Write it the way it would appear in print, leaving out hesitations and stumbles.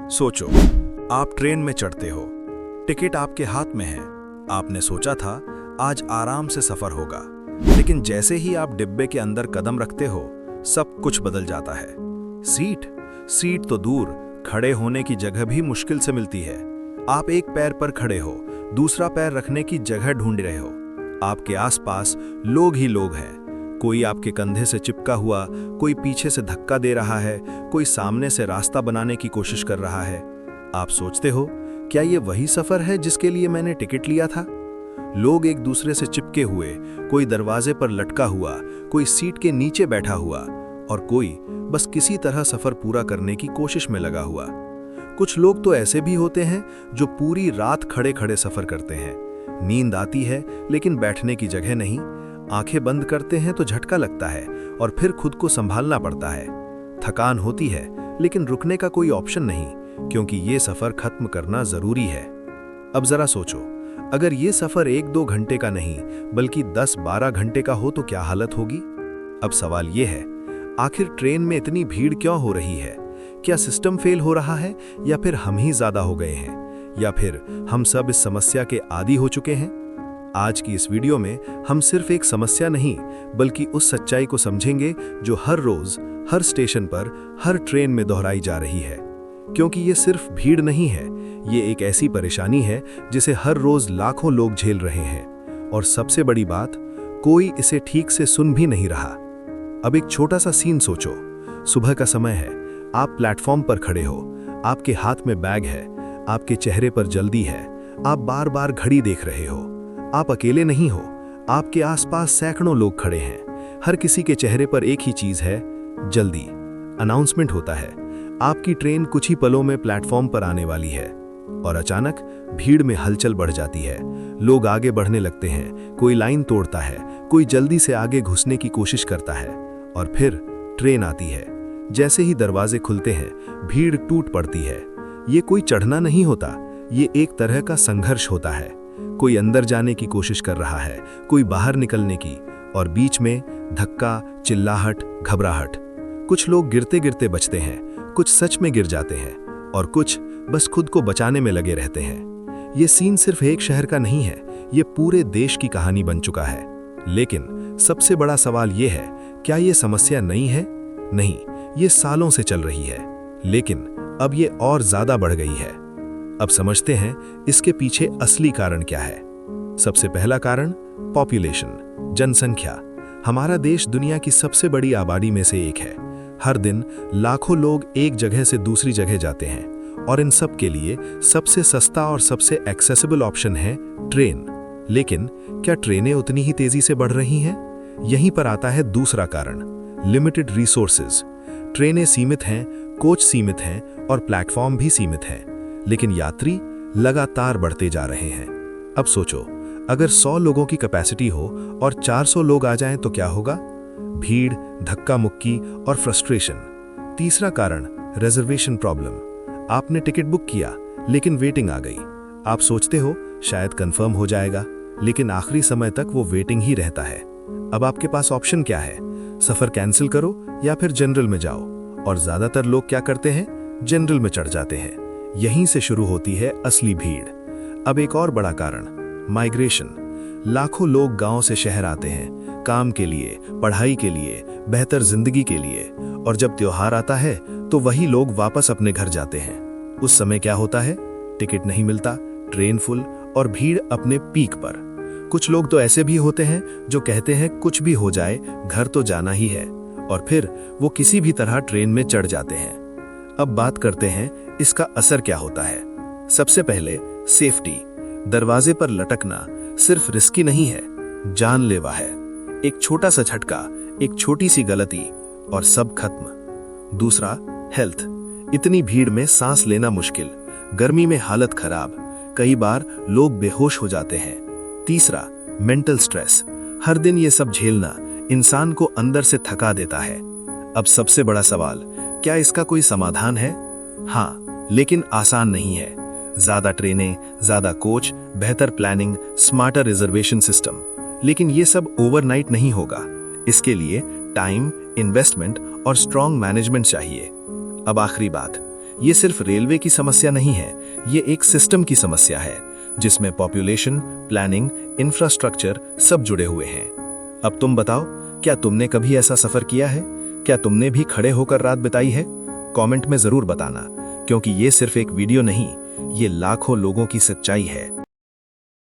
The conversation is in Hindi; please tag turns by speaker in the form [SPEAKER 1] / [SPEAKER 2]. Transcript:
[SPEAKER 1] सोचो, आप ट्रेन में चढ़ते हो, टिकट आपके हाथ में है। आपने सोचा था आज आराम से सफर होगा, लेकिन जैसे ही आप डिब्बे के अंदर कदम रखते हो, सब कुछ बदल जाता है। सीट तो दूर, खड़े होने की जगह भी मुश्किल से मिलती है। आप एक पैर पर खड़े हो, दूसरा पैर रखने की जगह ढूंढ रहे हो। आपके आसपास लोग ही लोग हैं। कोई आपके कंधे से चिपका हुआ, कोई पीछे से धक्का दे रहा है, कोई सामने से रास्ता बनाने की कोशिश कर रहा है। आप सोचते हो, क्या ये वही सफर है जिसके लिए मैंने टिकट लिया था? लोग एक दूसरे से चिपके हुए, कोई दरवाजे पर लटका हुआ, कोई सीट के नीचे बैठा हुआ और कोई बस किसी तरह सफर पूरा करने की कोशिश में लगा हुआ। कुछ लोग तो ऐसे भी होते हैं जो पूरी रात खड़े खड़े सफर करते हैं। नींद आती है लेकिन बैठने की जगह नहीं। आंखें बंद करते हैं तो झटका लगता है और फिर खुद को संभालना पड़ता है। थकान होती है लेकिन रुकने का कोई ऑप्शन नहीं, क्योंकि ये सफर खत्म करना जरूरी है। अब जरा सोचो, अगर ये सफर 1-2 घंटे का नहीं बल्कि 10-12 घंटे का हो तो क्या हालत होगी? अब सवाल ये है, आखिर ट्रेन में इतनी भीड़ क्यों हो रही है? क्या सिस्टम फेल हो रहा है, या फिर हम ही ज्यादा हो गए हैं, या फिर हम सब इस समस्या के आदी हो चुके हैं? आज की इस वीडियो में हम सिर्फ एक समस्या नहीं बल्कि उस सच्चाई को समझेंगे जो हर रोज, हर स्टेशन पर, हर ट्रेन में दोहराई जा रही है। क्योंकि ये सिर्फ भीड़ नहीं है, ये एक ऐसी परेशानी है जिसे हर रोज लाखों लोग झेल रहे हैं। और सबसे बड़ी बात, कोई इसे ठीक से सुन भी नहीं रहा। अब एक छोटा सा सीन सोचो। सुबह का समय है, आप प्लेटफॉर्म पर खड़े हो, आपके हाथ में बैग है, आपके चेहरे पर जल्दी है, आप बार बार घड़ी देख रहे हो। आप अकेले नहीं हो, आपके आसपास सैकड़ों लोग खड़े हैं। हर किसी के चेहरे पर एक ही चीज है, जल्दी। अनाउंसमेंट होता है, आपकी ट्रेन कुछ ही पलों में प्लेटफॉर्म पर आने वाली है। और अचानक भीड़ में हलचल बढ़ जाती है। लोग आगे बढ़ने लगते हैं, कोई लाइन तोड़ता है, कोई जल्दी से आगे घुसने की कोशिश करता है। और फिर ट्रेन आती है। जैसे ही दरवाजे खुलते हैं, भीड़ टूट पड़ती है। ये कोई चढ़ना नहीं होता, ये एक तरह का संघर्ष होता है। कोई अंदर जाने की कोशिश कर रहा है, कोई बाहर निकलने की, और बीच में धक्का, चिल्लाहट, घबराहट। कुछ लोग गिरते गिरते बचते हैं, कुछ सच में गिर जाते हैं, और कुछ बस खुद को बचाने में लगे रहते हैं। ये सीन सिर्फ एक शहर का नहीं है, ये पूरे देश की कहानी बन चुका है। लेकिन सबसे बड़ा सवाल ये है, क्या ये समस्या नई है? नहीं, ये सालों से चल रही है, लेकिन अब ये और ज्यादा बढ़ गई है। अब समझते हैं इसके पीछे असली कारण क्या है। सबसे पहला कारण, पॉपुलेशन, जनसंख्या। हमारा देश दुनिया की सबसे बड़ी आबादी में से एक है। हर दिन लाखों लोग एक जगह से दूसरी जगह जाते हैं, और इन सब के लिए सबसे सस्ता और सबसे एक्सेसिबल ऑप्शन है ट्रेन। लेकिन क्या ट्रेनें उतनी ही तेजी से बढ़ रही हैं? यहीं पर आता है दूसरा कारण, लिमिटेड रिसोर्सेज। ट्रेनें सीमित हैं, कोच सीमित हैं और प्लेटफॉर्म भी सीमित हैं, लेकिन यात्री लगातार बढ़ते जा रहे हैं। अब सोचो, अगर 100 लोगों की कैपेसिटी हो और 400 लोग आ जाएं तो क्या होगा? भीड़, धक्का मुक्की और फ्रस्ट्रेशन। तीसरा कारण, रिजर्वेशन प्रॉब्लम। आपने टिकट बुक किया लेकिन वेटिंग आ गई। आप सोचते हो शायद कंफर्म हो जाएगा, लेकिन आखिरी समय तक वो वेटिंग ही रहता है। अब आपके पास ऑप्शन क्या है? सफर कैंसिल करो या फिर जनरल में जाओ। और ज्यादातर लोग क्या करते हैं? जनरल में चढ़ जाते हैं। यहीं से शुरू होती है असली भीड़। अब एक और बड़ा कारण, माइग्रेशन। लाखों लोग गांव से शहर आते हैं, काम के लिए, पढ़ाई के लिए, बेहतर जिंदगी के लिए। और जब त्योहार आता है तो वही लोग वापस अपने घर जाते हैं। उस समय क्या होता है? टिकट नहीं मिलता, ट्रेन फुल और भीड़ अपने पीक पर। कुछ लोग तो ऐसे भी होते हैं जो कहते हैं कुछ भी हो जाए, घर तो जाना ही है, और फिर वो किसी भी तरह ट्रेन में चढ़ जाते हैं। अब बात करते हैं इसका असर क्या होता है। सबसे पहले, सेफ्टी। दरवाजे पर लटकना सिर्फ रिस्की नहीं है, जानलेवा है। एक छोटा सा झटका, एक छोटी सी गलती और सब खत्म। दूसरा, हेल्थ। इतनी भीड़ में सांस लेना मुश्किल, गर्मी में हालत खराब, कई बार लोग बेहोश हो जाते हैं। तीसरा, मेंटल स्ट्रेस। हर दिन ये सब झेलना इंसान को अंदर से थका देता है। अब सबसे बड़ा सवाल, क्या इसका कोई समाधान है? हाँ, लेकिन आसान नहीं है। ज्यादा ट्रेनें, ज्यादा कोच, बेहतर प्लानिंग, स्मार्टर रिजर्वेशन सिस्टम। लेकिन ये सब ओवरनाइट नहीं होगा। इसके लिए टाइम, इन्वेस्टमेंट और स्ट्रॉन्ग मैनेजमेंट चाहिए। अब आखिरी बात, ये सिर्फ रेलवे की समस्या नहीं है, ये एक सिस्टम की समस्या है जिसमें पॉपुलेशन, प्लानिंग, इंफ्रास्ट्रक्चर सब जुड़े हुए हैं। अब तुम बताओ, क्या तुमने कभी ऐसा सफर किया है? क्या तुमने भी खड़े होकर रात बिताई है? कमेंट में जरूर बताना, क्योंकि ये सिर्फ एक वीडियो नहीं, ये लाखों लोगों की सच्चाई है